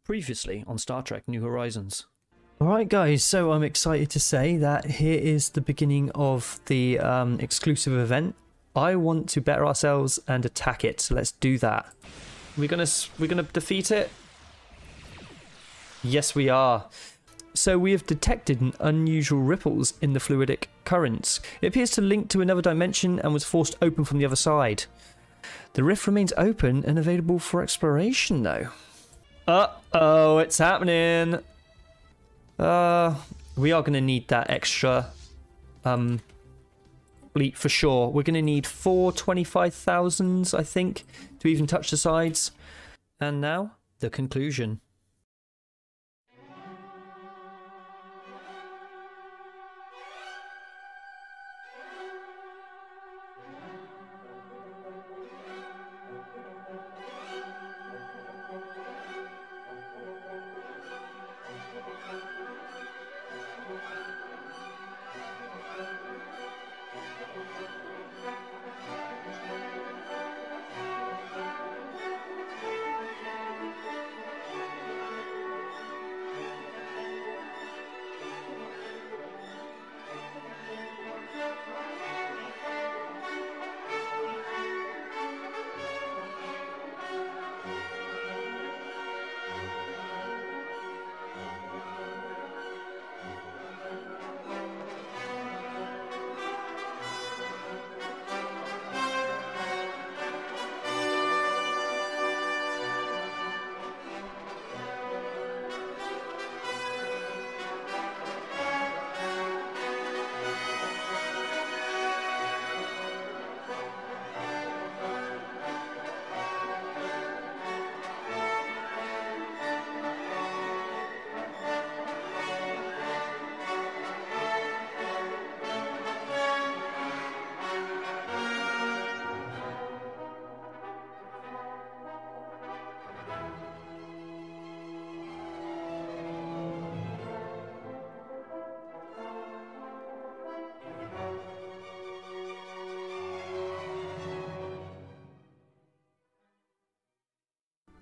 Previously on Star Trek New Horizons. Alright guys, so I'm excited to say that here is the beginning of the exclusive event. I want to better ourselves and attack it, so let's do that. We're gonna defeat it? Yes we are. So we have detected an unusual ripples in the fluidic currents. It appears to link to another dimension and was forced open from the other side. The rift remains open and available for exploration though. Uh-oh, it's happening. We are going to need that extra fleet for sure. We're going to need 4 25,000s, I think, to even touch the sides. And now, the conclusion.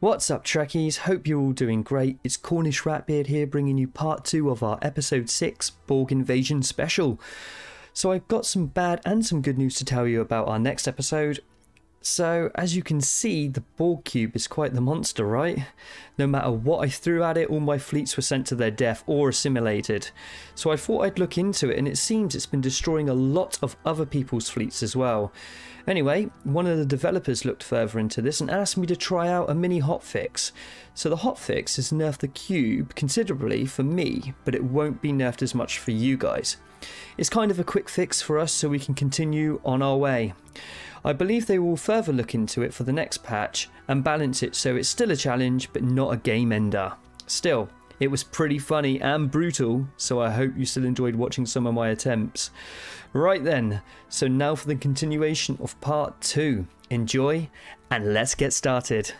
What's up Trekkies, hope you're all doing great. It's Cornish Ratbeard here bringing you part 2 of our episode 6 Borg Invasion special. So I've got some bad and some good news to tell you about our next episode. So as you can see, the Borg Cube is quite the monster, right? No matter what I threw at it, all my fleets were sent to their death or assimilated. So I thought I'd look into it, and it seems it's been destroying a lot of other people's fleets as well. Anyway, one of the developers looked further into this and asked me to try out a mini hotfix. So the hotfix has nerfed the cube considerably for me, but it won't be nerfed as much for you guys. It's kind of a quick fix for us so we can continue on our way. I believe they will further look into it for the next patch and balance it so it's still a challenge but not a game ender. Still, it was pretty funny and brutal, so I hope you still enjoyed watching some of my attempts. Right then, so now for the continuation of part 2. Enjoy and let's get started.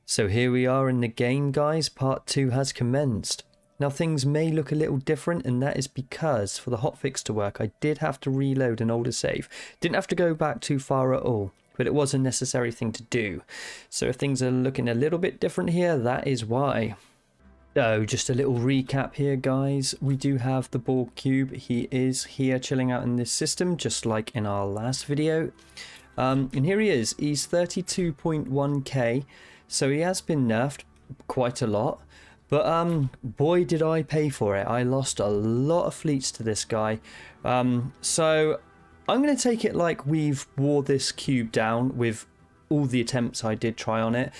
So here we are in the game guys, part 2 has commenced. Now things may look a little different, and that is because for the hotfix to work I did have to reload an older save. Didn't have to go back too far at all, but it was a necessary thing to do. So if things are looking a little bit different here, that is why. So just a little recap here guys, we do have the Borg Cube. He is here chilling out in this system just like in our last video. And here he is, he's 32.1k, so he has been nerfed quite a lot. But boy did I pay for it. I lost a lot of fleets to this guy. So I'm going to take it like we've wore this cube down with all the attempts I did try on it.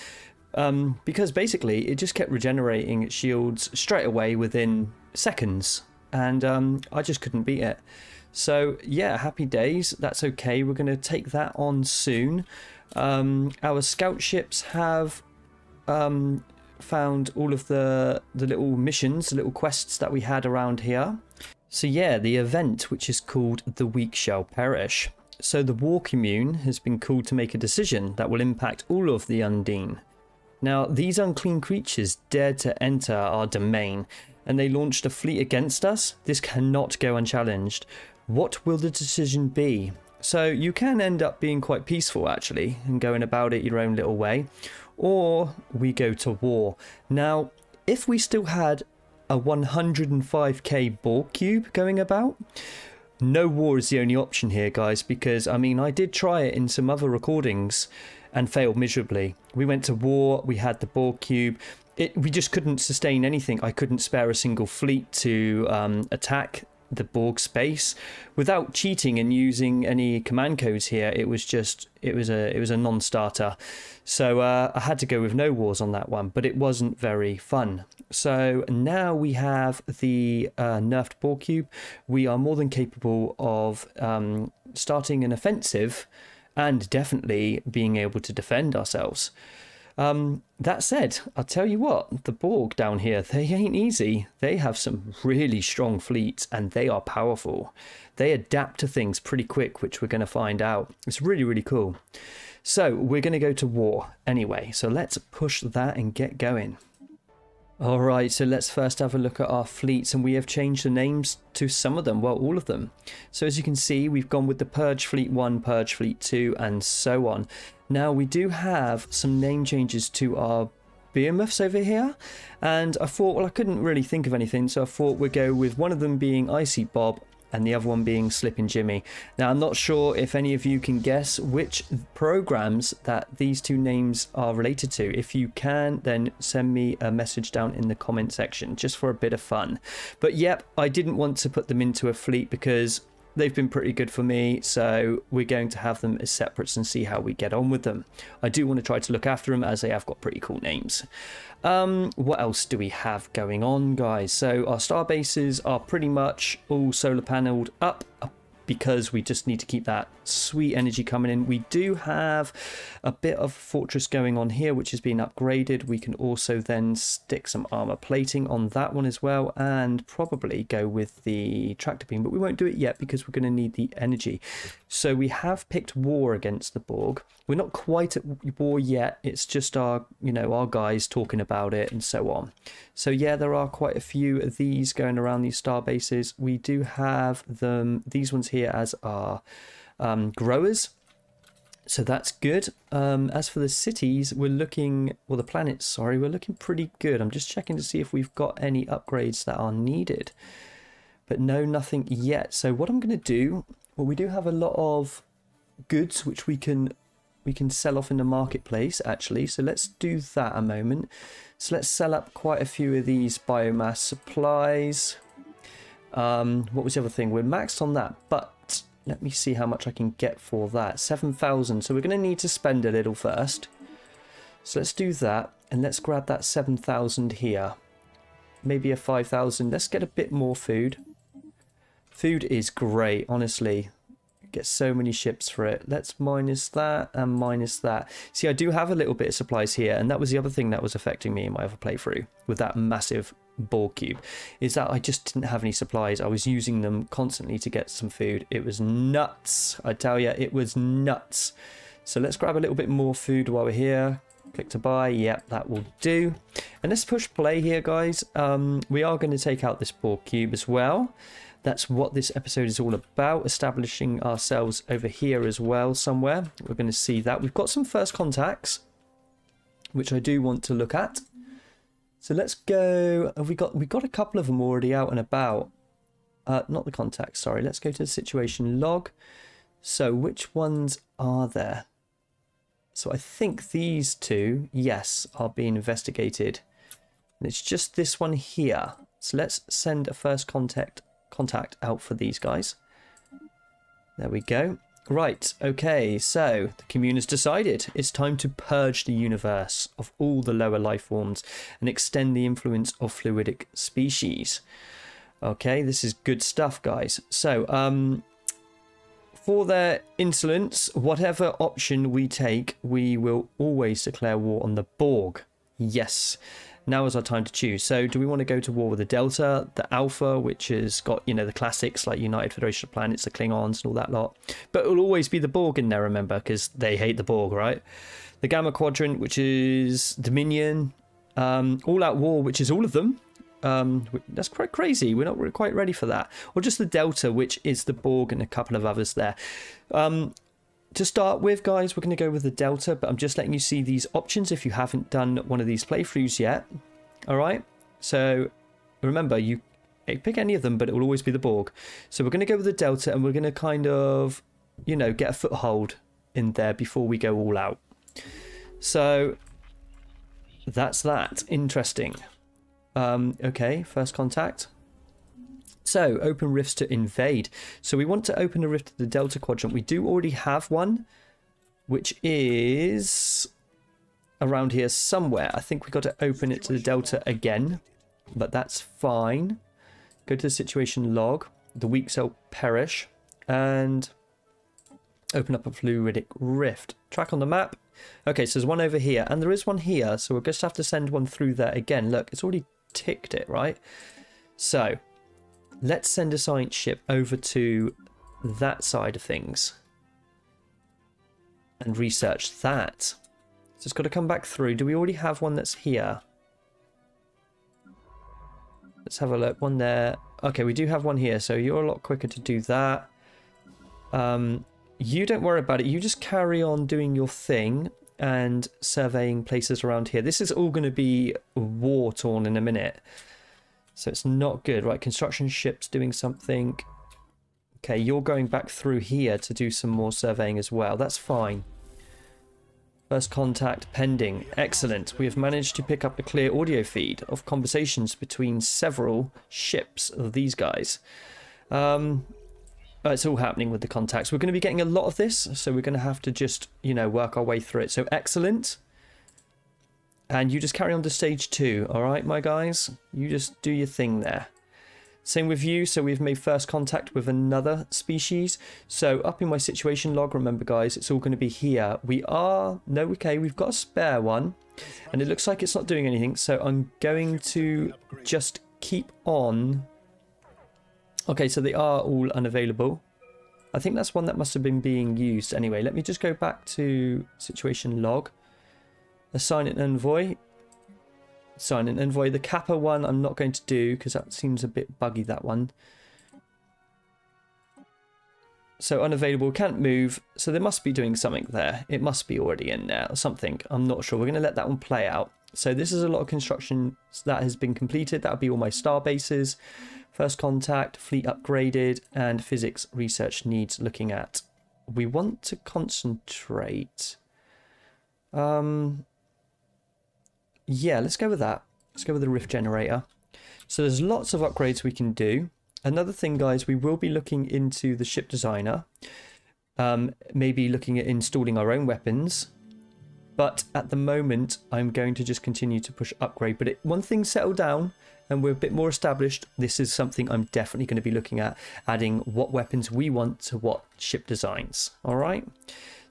Because basically it just kept regenerating its shields straight away within seconds. And I just couldn't beat it. So yeah, happy days. That's okay. We're going to take that on soon. Our scout ships have found all of the little missions, the little quests that we had around here. So yeah, the event, which is called The Weak Shall Perish. So the War Commune has been called to make a decision that will impact all of the Undine. Now these unclean creatures dared to enter our domain and they launched a fleet against us. This cannot go unchallenged. What will the decision be? So you can end up being quite peaceful actually and going about it your own little way, or we go to war. Now, if we still had a 105k Borg Cube going about, no war is the only option here, guys, because I mean, I did try it in some other recordings and failed miserably. We went to war, we had the Borg Cube, we just couldn't sustain anything. I couldn't spare a single fleet to attack the Borg space without cheating and using any command codes here. It was a non-starter. So I had to go with no wars on that one, but it wasn't very fun. So now we have the nerfed Borg Cube. We are more than capable of starting an offensive and definitely being able to defend ourselves. That said, I'll tell you what, the Borg down here, they ain't easy. They have some really strong fleets and they are powerful. They adapt to things pretty quick, which we're going to find out. It's really, really cool. So we're going to go to war anyway. So let's push that and get going. Alright, so let's first have a look at our fleets, and we have changed the names to some of them, well, all of them. So as you can see, we've gone with the Purge Fleet 1, Purge Fleet 2, and so on. Now, we do have some name changes to our behemoths over here, and I thought, well, I couldn't really think of anything, so I thought we'd go with one of them being Icy Bob, and the other one being Slippin' Jimmy. Now, I'm not sure if any of you can guess which programs that these two names are related to. If you can, then send me a message down in the comment section, just for a bit of fun. But yep, I didn't want to put them into a fleet because they've been pretty good for me, so we're going to have them as separates and see how we get on with them. I do want to try to look after them as they have got pretty cool names. What else do we have going on, guys? So our star bases are pretty much all solar paneled up because we just need to keep that sweet energy coming in. We do have a bit of fortress going on here, which has been upgraded. We can also then stick some armor plating on that one as well, and probably go with the tractor beam, but we won't do it yet because we're going to need the energy. So we have picked war against the Borg. We're not quite at war yet. It's just our, our guys talking about it and so on. So yeah, there are quite a few of these going around these star bases. We do have these ones here as our growers. So that's good. As for the cities, we're looking, well, the planets, sorry, we're looking pretty good. I'm just checking to see if we've got any upgrades that are needed. But no, nothing yet. So what I'm going to do, well, we do have a lot of goods which we can sell off in the marketplace, actually. So let's do that a moment. So let's sell up quite a few of these biomass supplies. What was the other thing? We're maxed on that, but let me see how much I can get for that. 7,000. So we're going to need to spend a little first. So let's do that, and let's grab that 7,000 here. Maybe a 5,000. Let's get a bit more food. Food is great, honestly. Get so many ships for it. Let's minus that and minus that. See, I do have a little bit of supplies here, and that was the other thing that was affecting me in my other playthrough with that massive Borg Cube, is that I just didn't have any supplies. I was using them constantly to get some food. It was nuts. I tell you, it was nuts. So let's grab a little bit more food while we're here. Click to buy. Yep, that will do. And let's push play here, guys. We are going to take out this Borg Cube as well. That's what this episode is all about, establishing ourselves over here as well somewhere. We're going to see that. We've got some first contacts, which I do want to look at. So let's go. Have we got a couple of them already out and about. Not the contacts, sorry. Let's go to the situation log. So which ones are there? So I think these two, yes, are being investigated. And it's just this one here. So let's send a first contact out for these guys. There we go. Right, okay, so the commune has decided it's time to purge the universe of all the lower life forms and extend the influence of fluidic species. Okay, this is good stuff, guys. So for their insolence, whatever option we take, we will always declare war on the Borg. Yes. Now is our time to choose. So do we want to go to war with the Delta, the Alpha, which has got, the classics like United Federation of Planets, the Klingons and all that lot. But it will always be the Borg in there, remember, because they hate the Borg, right? The Gamma Quadrant, which is Dominion. All Out War, which is all of them. That's quite crazy. We're not quite ready for that. Or just the Delta, which is the Borg and a couple of others there. to start with, guys, we're going to go with the Delta, but I'm just letting you see these options if you haven't done one of these playthroughs yet. All right, so remember, you pick any of them, but it will always be the Borg. So we're going to go with the Delta, and we're going to kind of, you know, get a foothold in there before we go all out. So that's that. Interesting. Okay, first contact. So, open rifts to invade. So we want to open a rift to the Delta Quadrant. We do already have one, which is around here somewhere. I think we got to open it to the Delta again, but that's fine. Go to the situation log. The weak cell perish, and open up a fluidic rift. Track on the map. Okay, so there's one over here, and there is one here, so we'll just have to send one through there again. Look, it's already ticked it, right? So let's send a science ship over to that side of things and research that. So it's got to come back through. Do we already have one that's here? Let's have a look. One there. Okay, we do have one here, so you're a lot quicker to do that. You don't worry about it. You just carry on doing your thing and surveying places around here. This is all going to be war-torn in a minute. So it's not good, right? Construction ships doing something. Okay, you're going back through here to do some more surveying as well. That's fine. First contact pending. Excellent. We have managed to pick up a clear audio feed of conversations between several ships of these guys. It's all happening with the contacts. We're going to be getting a lot of this, so we're going to have to just, you know, work our way through it. So excellent. And you just carry on to stage 2, all right, my guys? You just do your thing there. Same with you. So we've made first contact with another species. So up in my situation log, remember, guys, it's all going to be here. We are... No, okay, we've got a spare one. And it looks like it's not doing anything. So I'm going to just keep on... Okay, so they are all unavailable. I think that's one that must have been being used. Anyway, let me just go back to situation log. Assign an envoy. Assign an envoy. The Kappa one I'm not going to do because that seems a bit buggy, that one. So unavailable, can't move. So they must be doing something there. It must be already in there or something. I'm not sure. We're going to let that one play out. So this is a lot of construction that has been completed. That'll be all my star bases. First contact, fleet upgraded, and physics research needs looking at. We want to concentrate. Yeah, let's go with that. Let's go with the rift generator. So there's lots of upgrades we can do. Another thing, guys, we will be looking into the ship designer. Maybe looking at installing our own weapons. But at the moment, I'm going to just continue to push upgrade. But one thing settled down and we're a bit more established. This is something I'm definitely going to be looking at. Adding what weapons we want to what ship designs. All right.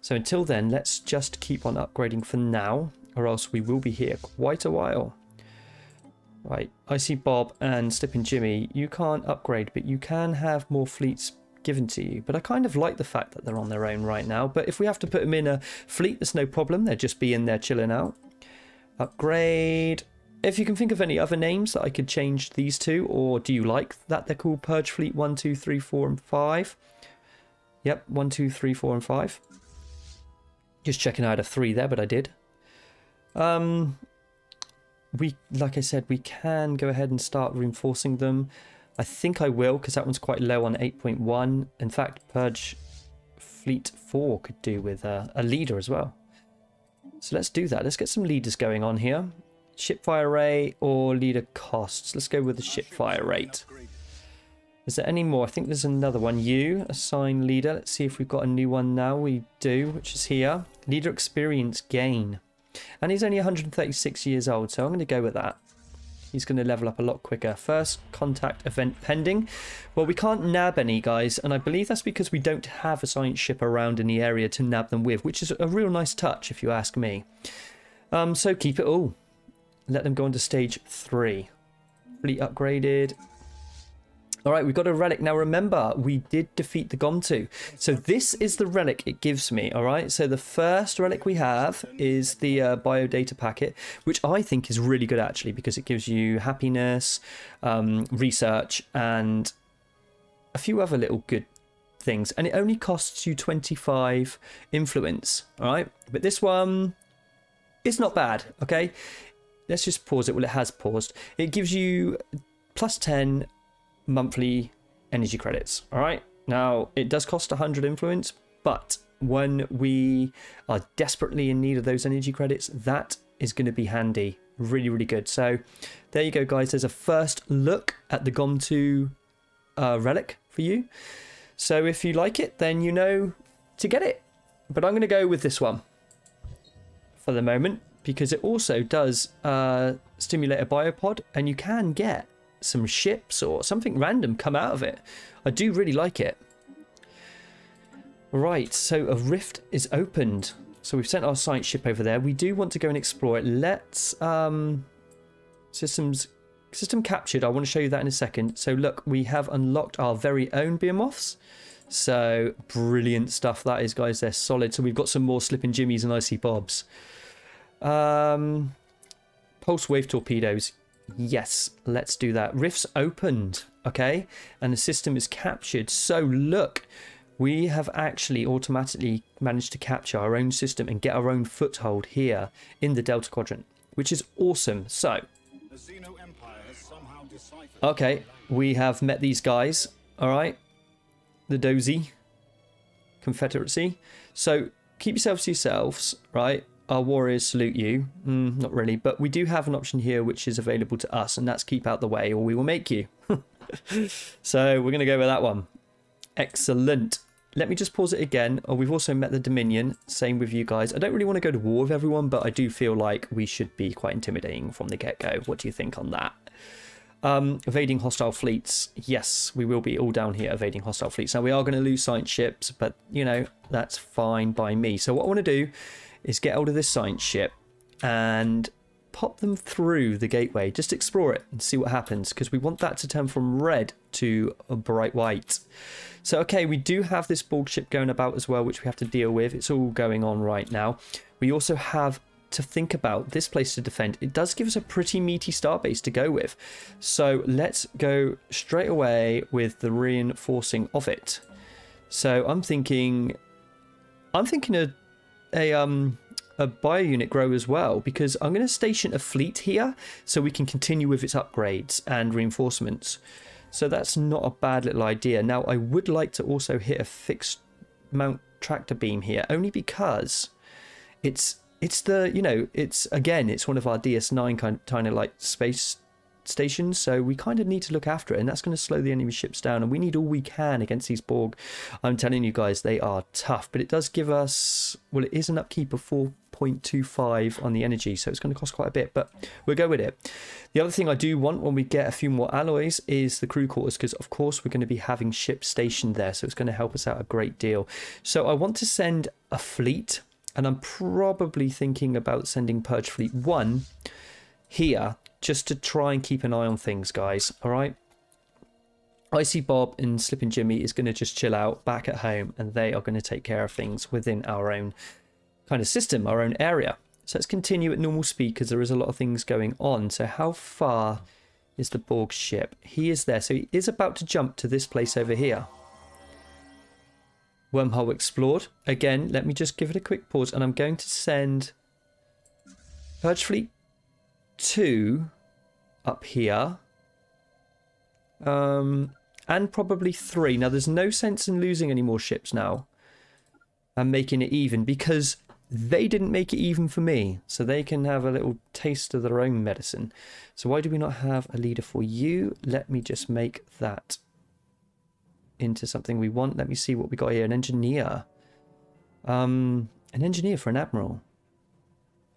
So until then, let's just keep on upgrading for now. Or else we will be here quite a while. Right, I see Bob and Slippin' Jimmy. You can't upgrade, but you can have more fleets given to you. But I kind of like the fact that they're on their own right now. But if we have to put them in a fleet, there's no problem. They'll just be in there chilling out. Upgrade. If you can think of any other names that I could change these to, or do you like that they're called Purge Fleet 1, 2, 3, 4, and 5? Yep, 1, 2, 3, 4, and 5. Just checking out a 3 there, but I did. Like I said, we can go ahead and start reinforcing them. I think I will, because that one's quite low on 8.1. In fact, Purge Fleet 4 could do with a leader as well. So let's do that. Let's get some leaders going on here. Ship fire rate or leader costs. Let's go with the ship fire rate. Is there any more? I think there's another one. You, assign leader. Let's see if we've got a new one now. We do, which is here. Leader experience gain. And he's only 136 years old, so I'm going to go with that. He's going to level up a lot quicker. First contact event pending. Well, we can't nab any, guys, and I believe that's because we don't have a science ship around in the area to nab them with, which is a real nice touch, if you ask me. So keep it all. Let them go on to stage 3. Fleet upgraded. All right, we've got a relic. Now, remember, we did defeat the Gomtu. So this is the relic it gives me, all right? So the first relic we have is the biodata packet, which I think is really good, actually, because it gives you happiness, research, and a few other little good things, and it only costs you 25 influence. All right, but this one, it's not bad. Okay, let's just pause it. Well, it has paused. It gives you plus 10 monthly energy credits. All right, now it does cost 100 influence, but when we are desperately in need of those energy credits, that is going to be handy. Really, really good. So there you go, guys. There's a first look at the GOM2 relic for you. So if you like it, then you know to get it. But I'm going to go with this one for the moment, because it also does stimulate a biopod, and you can get some ships or something random come out of it. I do really like it. Right, so a rift is opened. So we've sent our science ship over there. We do want to go and explore it. Let's system captured. I want to show you that in a second. So look, we have unlocked our very own behemoths. So brilliant stuff that is, guys. They're solid. So we've got some more slipping jimmies and icy bobs. Pulse wave torpedoes. Yes, let's do that. Rifts opened, okay, and the system is captured. So look, we have actually automatically managed to capture our own system and get our own foothold here in the Delta Quadrant, which is awesome. So, okay, we have met these guys, all right, the Dozy Confederacy. So keep yourselves to yourselves, right? Our warriors salute you. Not really, but we do have an option here which is available to us, and that's keep out the way or we will make you. So we're going to go with that one. Excellent. Let me just pause it again. Oh, we've also met the Dominion. Same with you guys. I don't really want to go to war with everyone, but I do feel like we should be quite intimidating from the get-go. What do you think on that? Evading hostile fleets. Yes, we will be all down here evading hostile fleets. Now, we are going to lose science ships, but, you know, that's fine by me. So what I want to do is get hold of this science ship and pop them through the gateway. Just explore it and see what happens, because we want that to turn from red to a bright white. So, okay, we do have this Borg ship going about as well, which we have to deal with. It's all going on right now. We also have to think about this place to defend. It does give us a pretty meaty starbase to go with. So let's go straight away with the reinforcing of it. So I'm thinking a bio unit grow as well, because I'm going to station a fleet here so we can continue with its upgrades and reinforcements. So that's not a bad little idea. Now, I would like to also hit a fixed mount tractor beam here, only because it's the, you know, it's one of our DS9 kind of like space stations, so we kind of need to look after it, and that's going to slow the enemy ships down, and we need all we can against these Borg. I'm telling you guys, they are tough, but it does give us, well, it is an upkeep of 4.25 on the energy, so it's going to cost quite a bit, but we'll go with it. The other thing I do want when we get a few more alloys is the crew quarters, because of course we're going to be having ships stationed there, so it's going to help us out a great deal. So I want to send a fleet, and I'm probably thinking about sending Purge Fleet 1 here, just to try and keep an eye on things, guys. All right. Icy Bob and Slippin' Jimmy is going to just chill out back at home, and they are going to take care of things within our own kind of system, our own area. So let's continue at normal speed, because there is a lot of things going on. So how far is the Borg ship? He is there. So he is about to jump to this place over here. Wormhole explored. Again, let me just give it a quick pause, and I'm going to send Purge Fleet 2 up here, and probably 3. Now, there's no sense in losing any more ships now and making it even, because they didn't make it even for me, so they can have a little taste of their own medicine. So why do we not have a leader for you? Let me just make that into something we want. Let me see what we got here. An engineer. An engineer for an admiral.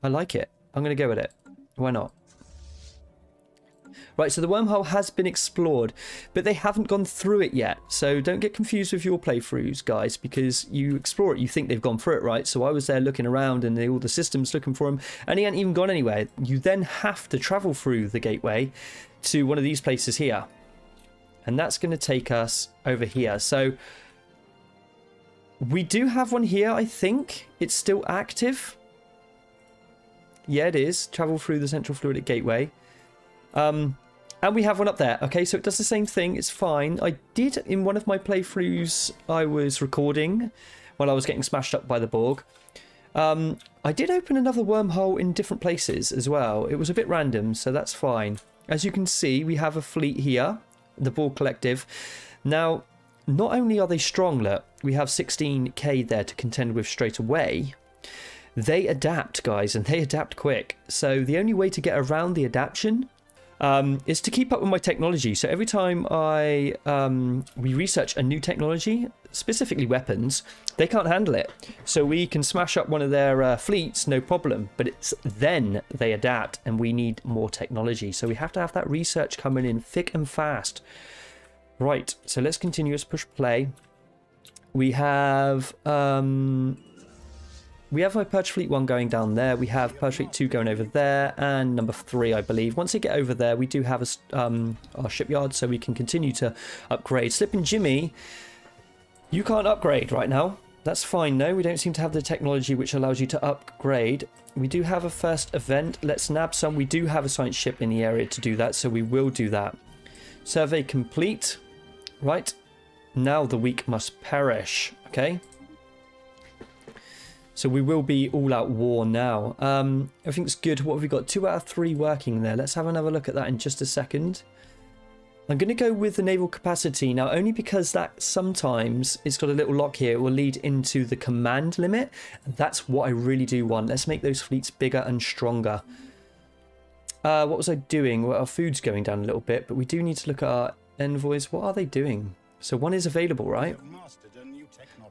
I like it. I'm going to go with it. Why not? Right, so the wormhole has been explored, but they haven't gone through it yet. So don't get confused with your playthroughs, guys, because you explore it, you think they've gone through it, right? So I was there looking around and all the systems looking for him, and he hadn't even gone anywhere. You then have to travel through the gateway to one of these places here. And that's going to take us over here. So we do have one here, I think. It's still active. Yeah, it is. Travel through the central fluidic gateway. And we have one up there. Okay, so it does the same thing. It's fine. I did, in one of my playthroughs I was recording while I was getting smashed up by the Borg, I did open another wormhole in different places as well. It was a bit random, so that's fine. As you can see, we have a fleet here, the Borg Collective. Now, not only are they strong, look, we have 16k there to contend with straight away. They adapt, guys, and they adapt quick. So the only way to get around the adaptation is to keep up with my technology. So every time we research a new technology, specifically weapons, they can't handle it. So we can smash up one of their fleets, no problem. But it's then they adapt, and we need more technology. So we have to have that research coming in thick and fast. Right, so let's continue. Let's push play. We have my Purge Fleet 1 going down there. We have Purge Fleet 2 going over there, and number 3, I believe. Once they get over there, we do have our shipyard, so we can continue to upgrade. Slip and Jimmy, you can't upgrade right now. That's fine, no. We don't seem to have the technology which allows you to upgrade. We do have a first event. Let's nab some. We do have a science ship in the area to do that, so we will do that. Survey complete. Right. Now the weak must perish. Okay. So we will be all out war now. Everything's good. What have we got? 2 out of 3 working there. Let's have another look at that in just a second. I'm going to go with the naval capacity now, only because that sometimes it's got a little lock here. It will lead into the command limit. And that's what I really do want. Let's make those fleets bigger and stronger. What was I doing? Well, our food's going down a little bit, but we do need to look at our envoys. What are they doing? So one is available, right?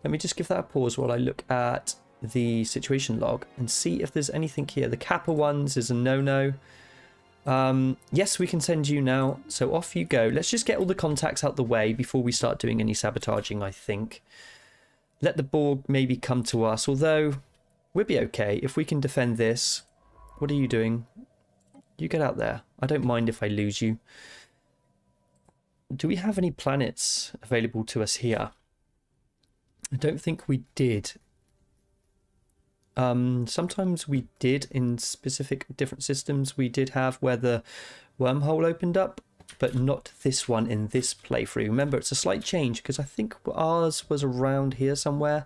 Let me just give that a pause while I look at the situation log and see if there's anything here. The Kappa ones is a no-no. Yes, we can send you now, so off you go. Let's just get all the contacts out the way before we start doing any sabotaging, I think. Let the Borg maybe come to us, although we'll be okay if we can defend this. What are you doing? You get out there. I don't mind if I lose you. Do we have any planets available to us here? I don't think we did. Sometimes we did in specific different systems. We did have where the wormhole opened up, but not this one in this playthrough. Remember, it's a slight change because I think ours was around here somewhere.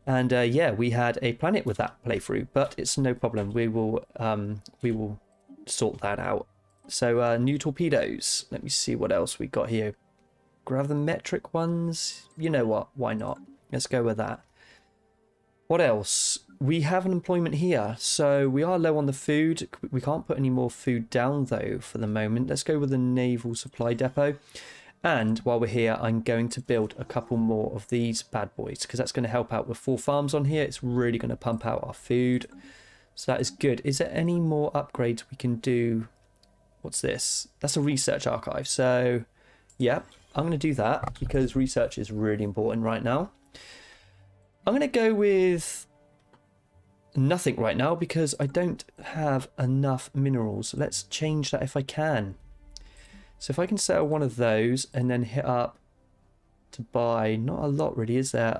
And yeah, we had a planet with that playthrough, but it's no problem. We will sort that out. So new torpedoes. Let me see what else we got here. Gravimetric ones. You know what? Why not? Let's go with that. What else? We have an employment here, so we are low on the food. We can't put any more food down though for the moment. Let's go with the naval supply depot. And while we're here, I'm going to build a couple more of these bad boys because that's going to help out with 4 farms on here. It's really going to pump out our food. So that is good. Is there any more upgrades we can do? What's this? That's a research archive. So yeah, I'm going to do that because research is really important right now. I'm going to go with nothing right now because I don't have enough minerals. Let's change that if I can. So if I can sell one of those and then hit up to buy, not a lot really, is there?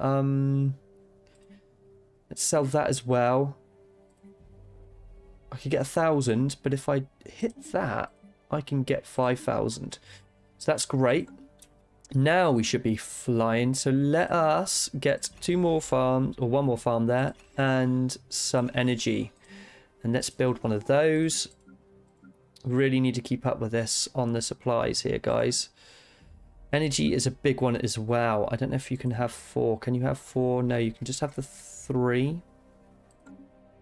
Let's sell that as well. I could get 1,000, but if I hit that, I can get 5,000. So that's great. Now we should be flying. So let us get 2 more farms, or 1 more farm there, and some energy. And let's build one of those. Really need to keep up with this on the supplies here, guys. Energy is a big one as well. I don't know if you can have 4. Can you have 4? No, you can just have the 3.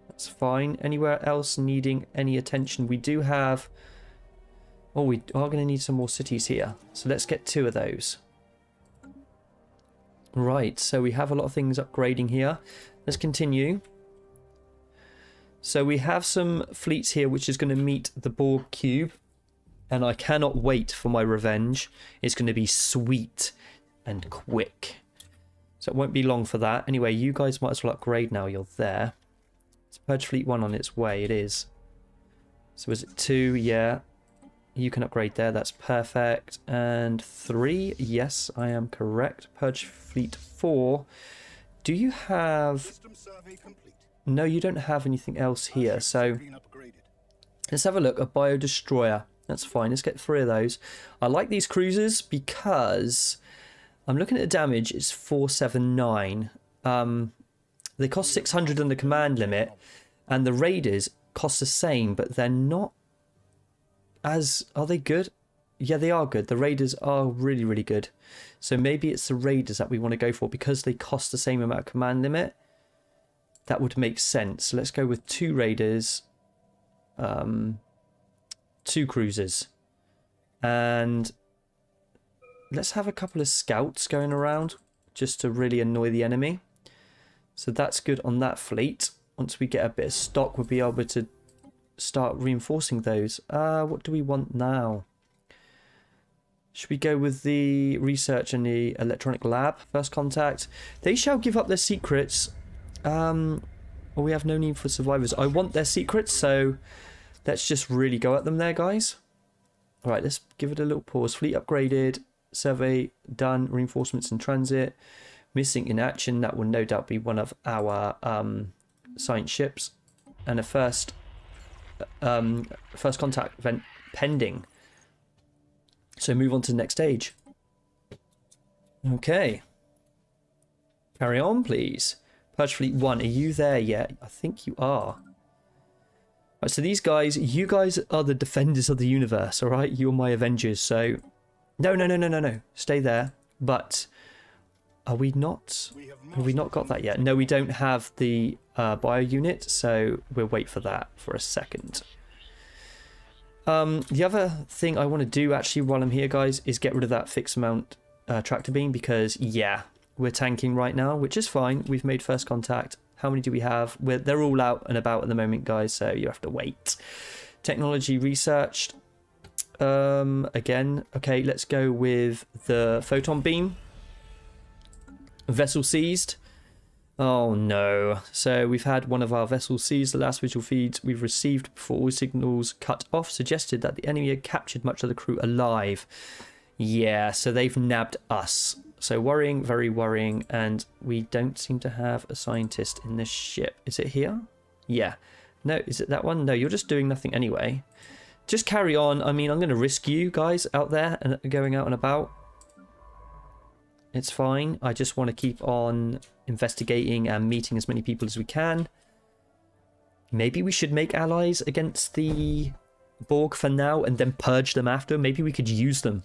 That's fine. Anywhere else needing any attention? We do have... Oh, we are going to need some more cities here. So let's get 2 of those. Right, so we have a lot of things upgrading here. Let's continue. So we have some fleets here which is going to meet the Borg Cube. And I cannot wait for my revenge. It's going to be sweet and quick. So it won't be long for that. Anyway, you guys might as well upgrade now. You're there. It's Purge Fleet 1 on its way. It is. So is it 2? Yeah. You can upgrade there. That's perfect. And 3. Yes, I am correct. Purge Fleet 4. Do you have... No, you don't have anything else here. So let's have a look. A Bio Destroyer. That's fine. Let's get 3 of those. I like these cruisers because I'm looking at the damage. It's 479. They cost 600 on the command limit, and the raiders cost the same, but they're not as... Are they good? Yeah, they are good. The raiders are really, really good. So maybe it's the raiders that we want to go for because they cost the same amount of command limit. That would make sense. So let's go with 2 raiders, 2 cruisers, and let's have a couple of scouts going around just to really annoy the enemy. So that's good on that fleet. Once we get a bit of stock, we'll be able to start reinforcing those. What do we want now? Should we go with the research and the electronic lab? First contact. They shall give up their secrets. Or we have no need for survivors. I want their secrets, so let's just really go at them there, guys. Alright, let's give it a little pause. Fleet upgraded. Survey done. Reinforcements in transit. Missing in action. That will no doubt be one of our science ships. And a first contact event pending. So move on to the next stage. Okay. Carry on, please. Purge Fleet 1, are you there yet? I think you are. Right, so these guys, you guys are the defenders of the universe, alright? You're my Avengers, so... No. Stay there. But, are we not... Have we not got that yet? No, we don't have the bio unit, so we'll wait for that for a second. The other thing I want to do actually while I'm here, guys, is get rid of that fixed mount tractor beam because, yeah, we're tanking right now, which is fine. We've made first contact. How many do we have? They're all out and about at the moment, guys, so you have to wait. Technology researched. Again, okay, let's go with the photon beam. Vessel seized. Oh no. So we've had one of our vessels seized. The last visual feeds we've received before all signals cut off suggested that the enemy had captured much of the crew alive. Yeah, so they've nabbed us. So worrying, very worrying, and we don't seem to have a scientist in this ship. Is it here? Yeah. No, is it that one? No, you're just doing nothing anyway. Just carry on. I mean, I'm going to risk you guys out there and going out and about. It's fine. I just want to keep on investigating and meeting as many people as we can. Maybe we should make allies against the Borg for now and then purge them after. Maybe we could use them.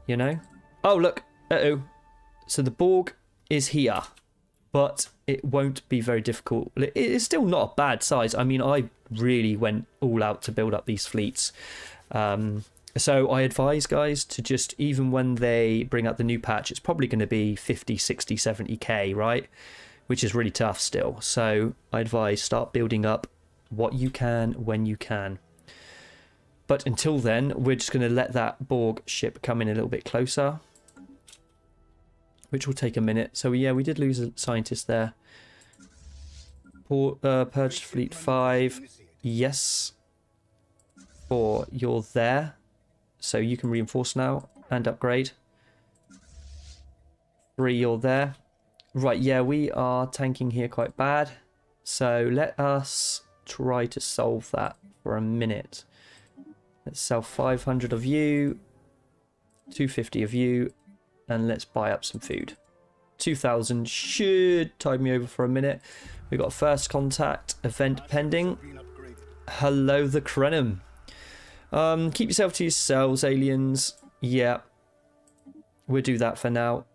You know? Oh, look. Uh-oh. So the Borg is here, but it won't be very difficult. It is still not a bad size. I mean, I really went all out to build up these fleets. So I advise guys to just, even when they bring out the new patch, it's probably going to be 50, 60, 70k, right? Which is really tough still. So I advise start building up what you can when you can. But until then, we're just going to let that Borg ship come in a little bit closer, which will take a minute. So yeah, we did lose a scientist there. Purged Fleet 5. Yes. 4, you're there. So you can reinforce now and upgrade. 3, you're there. Right, yeah, we are tanking here quite bad. So let us try to solve that for a minute. Let's sell 500 of you, 250 of you, and let's buy up some food. 2,000 should tide me over for a minute. We got a first contact event pending. Hello, the Krenim. Keep yourself to yourselves, aliens. Yeah, we'll do that for now.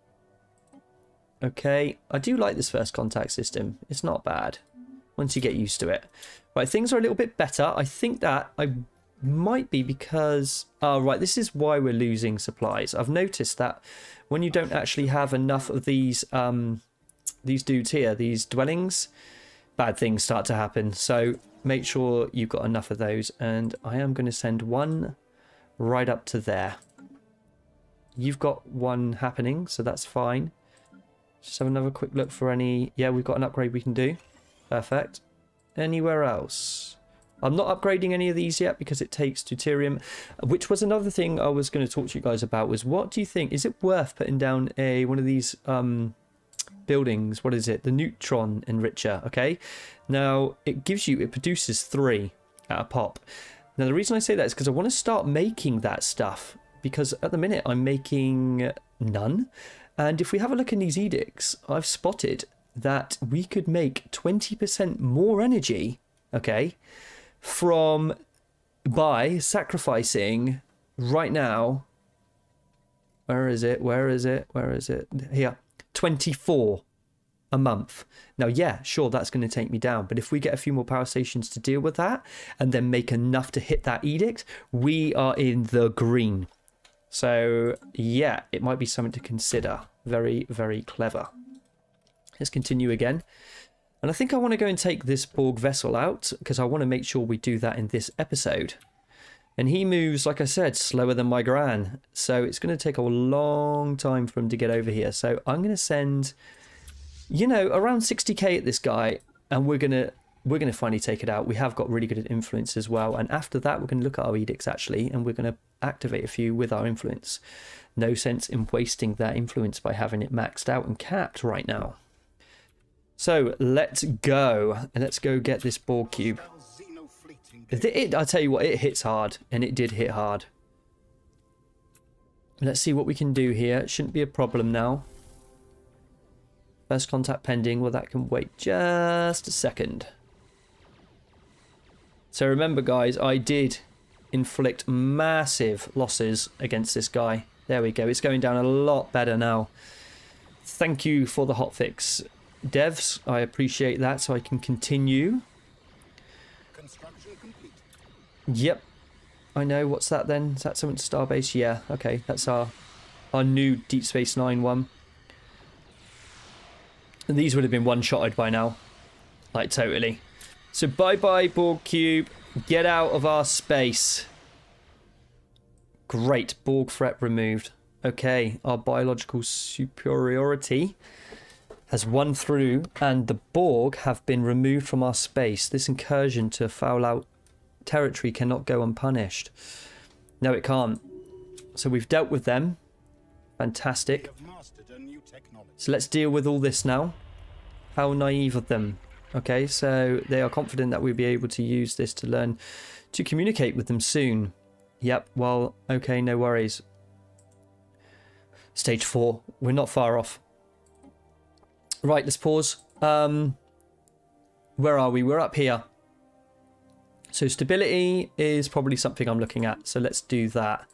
Okay, I do like this first contact system. It's not bad once you get used to it. Right, things are a little bit better. I think that I might be because... Oh, right, this is why we're losing supplies. I've noticed that when you don't actually have enough of these dudes here, these dwellings, bad things start to happen. So make sure you've got enough of those. And I am going to send one right up to there. You've got one happening, so that's fine. Just have another quick look for any... Yeah, we've got an upgrade we can do. Perfect. Anywhere else? I'm not upgrading any of these yet because it takes deuterium, which was another thing I was going to talk to you guys about. Was what do you think? Is it worth putting down one of these buildings? What is it? The neutron enricher. Okay. Now it produces 3 at a pop. Now, the reason I say that is because I want to start making that stuff, because at the minute I'm making none. And if we have a look in these edicts, I've spotted that we could make 20% more energy, okay, by sacrificing right now. Where is it? Here, 24 a month. Now, yeah, sure, that's going to take me down, but if we get a few more power stations to deal with that and then make enough to hit that edict, we are in the green. So yeah, it might be something to consider. Very, very clever. Let's continue again. And I think I want to go and take this Borg vessel out, because I want to make sure we do that in this episode. And he moves, like I said, slower than my gran, so it's going to take a long time for him to get over here. So I'm going to send, you know, around 60k at this guy, and we're gonna finally take it out. We have got really good at influence as well, and after that we're going to look at our edicts actually, and we're going to activate a few with our influence. No sense in wasting that influence by having it maxed out and capped right now. So let's go, and let's go get this Borg Cube. I tell you what, it hits hard, and it did hit hard. Let's see what we can do here. It shouldn't be a problem now. First contact pending. Well, that can wait just a second. So remember, guys, I did inflict massive losses against this guy. There we go. It's going down a lot better now. Thank you for the hotfix, devs. I appreciate that, so I can continue. Construction complete. Yep. I know. What's that then? Is that something to Starbase? Yeah. Okay. That's our new Deep Space Nine one. And these would have been one-shotted by now. Like, totally. So, bye-bye, Borg Cube. Get out of our space. Great. Borg threat removed. Okay. Our biological superiority has won through, and the Borg have been removed from our space. This incursion to foul-out territory cannot go unpunished. No, it can't. So, we've dealt with them. Fantastic. So let's deal with all this now. How naive of them. Okay, so they are confident that we'll be able to use this to learn to communicate with them soon. Yep, well, okay, no worries. Stage 4. We're not far off. Right, let's pause. Where are we? We're up here. So stability is probably something I'm looking at. So let's do that.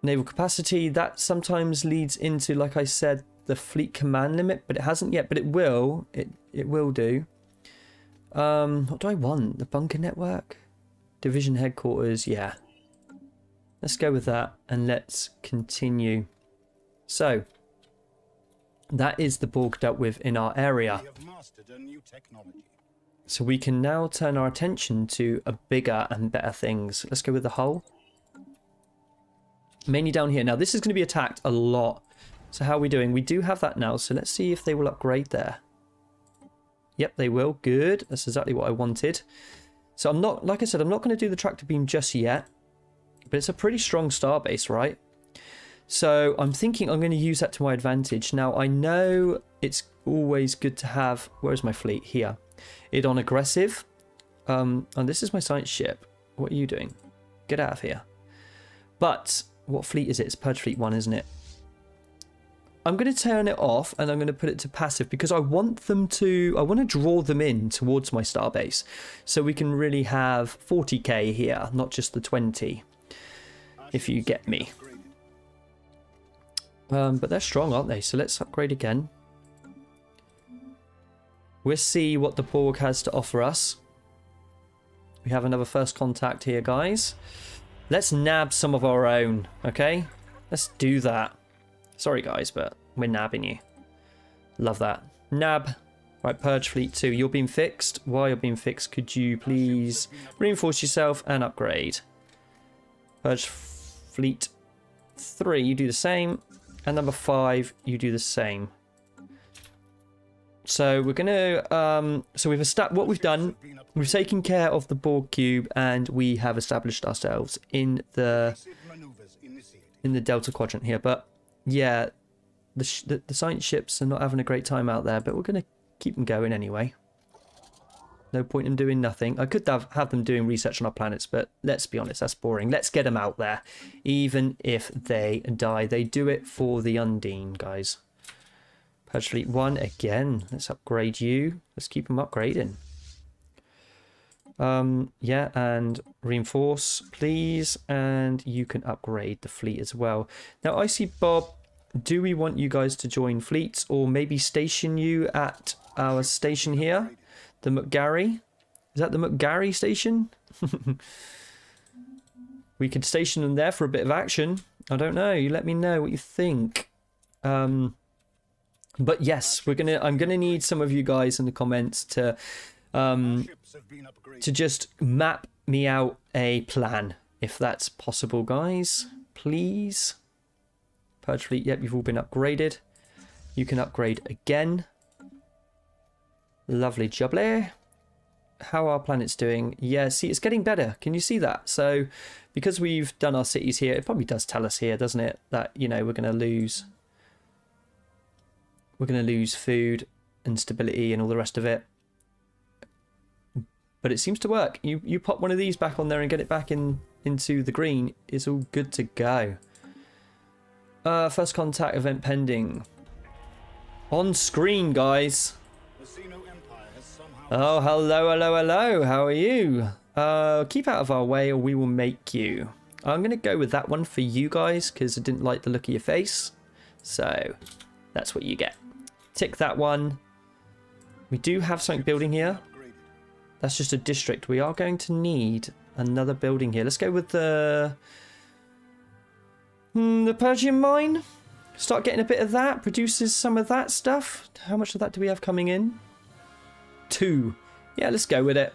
Naval capacity, that sometimes leads into, like I said, the fleet command limit, but it hasn't yet, but it will. It will do. What do I want? The bunker network? Division headquarters, yeah. Let's go with that, and let's continue. So, that is the Borg dealt with in our area. So we can now turn our attention to a bigger and better things. Let's go with the hull. Mainly down here. Now, this is going to be attacked a lot. So how are we doing? We do have that now, so let's see if they will upgrade there. Yep, they will. Good. That's exactly what I wanted. So I'm not, like I said, I'm not going to do the tractor beam just yet. But it's a pretty strong starbase, right? So I'm thinking I'm going to use that to my advantage. Now, I know it's always good to have... Where's my fleet? Here. It on aggressive. And this is my science ship. What are you doing? Get out of here. But... What fleet is it? It's Purge Fleet 1, isn't it? I'm going to turn it off and I'm going to put it to passive because I want them to... I want to draw them in towards my starbase. So we can really have 40k here, not just the 20. If you get me. But they're strong, aren't they? So let's upgrade again. We'll see what the Borg has to offer us. We have another first contact here, guys. Let's nab some of our own, okay? Let's do that. Sorry, guys, but we're nabbing you. Love that. Nab. Right, Purge Fleet 2. You're being fixed. While you're being fixed, could you please reinforce yourself and upgrade? Purge Fleet 3, you do the same. And number 5, you do the same. So we're going to... so we've established what we've done. We've taken care of the Borg Cube and we have established ourselves in the Delta Quadrant here. But yeah, the science ships are not having a great time out there, but we're going to keep them going anyway. No point in doing nothing. I could have them doing research on our planets, but let's be honest, that's boring. Let's get them out there. Even if they die, they do it for the Undine, guys. Purge Fleet 1 again. Let's upgrade you. Let's keep them upgrading. Yeah, and reinforce, please. And you can upgrade the fleet as well. Now, Icy Bob, do we want you guys to join fleets or maybe station you at our station here? The McGarry? Is that the McGarry station? We could station them there for a bit of action. I don't know. You let me know what you think. But yes, I'm gonna need some of you guys in the comments to just map me out a plan, if that's possible, guys. Please. Purge Fleet. Yep, you've all been upgraded. You can upgrade again. Lovely jubbly. How are our planets doing? Yeah, see, it's getting better. Can you see that? So, because we've done our cities here, it probably does tell us here, doesn't it? That, you know, we're going to lose food and stability and all the rest of it. But it seems to work. You pop one of these back on there and get it back into the green. It's all good to go. First contact event pending. On screen, guys. Oh, hello, hello, hello. How are you? Keep out of our way or we will make you. I'm going to go with that one for you guys because I didn't like the look of your face. So, that's what you get. Tick that one. We do have something building here. That's just a district. We are going to need another building here. Let's go with the Persian mine. Start getting a bit of that. Produces some of that stuff. How much of that do we have coming in? 2. Yeah, let's go with it.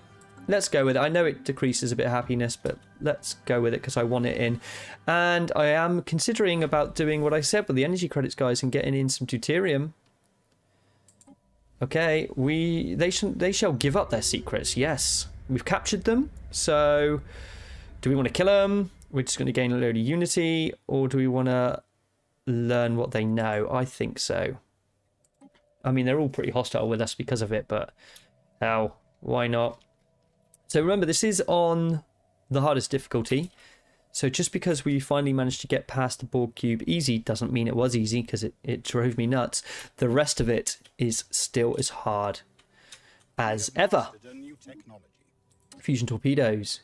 Let's go with it. I know it decreases a bit of happiness, but let's go with it because I want it in. And I am considering about doing what I said with the energy credits, guys, and getting in some deuterium. Okay, they shall give up their secrets. Yes, we've captured them. So, do we want to kill them? We're just going to gain a load of unity, or do we want to learn what they know? I think so. I mean, they're all pretty hostile with us because of it, but hell, why not? So remember, this is on the hardest difficulty. So just because we finally managed to get past the Borg Cube easy doesn't mean it was easy, because it drove me nuts. The rest of it is still as hard as ever. Fusion torpedoes.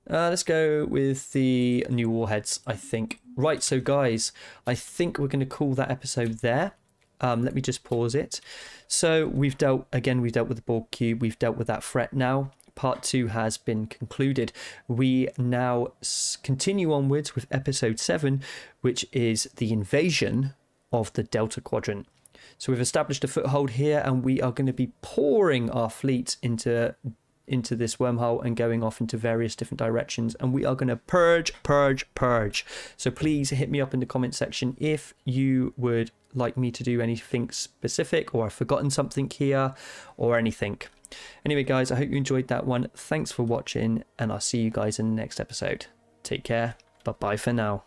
Let's go with the new warheads, I think. Right, so guys, I think we're going to call that episode there. Let me just pause it. So we've dealt with the Borg Cube. We've dealt with that threat now. Part 2 has been concluded. We now continue onwards with episode 7, which is the invasion of the Delta Quadrant. So we've established a foothold here, and we are going to be pouring our fleet into this wormhole and going off into various different directions, and we are going to purge. So please hit me up in the comment section if you would like me to do anything specific, or I've forgotten something here or anything. Anyway guys, I hope you enjoyed that one. Thanks for watching, and I'll see you guys in the next episode. Take care. Bye bye for now.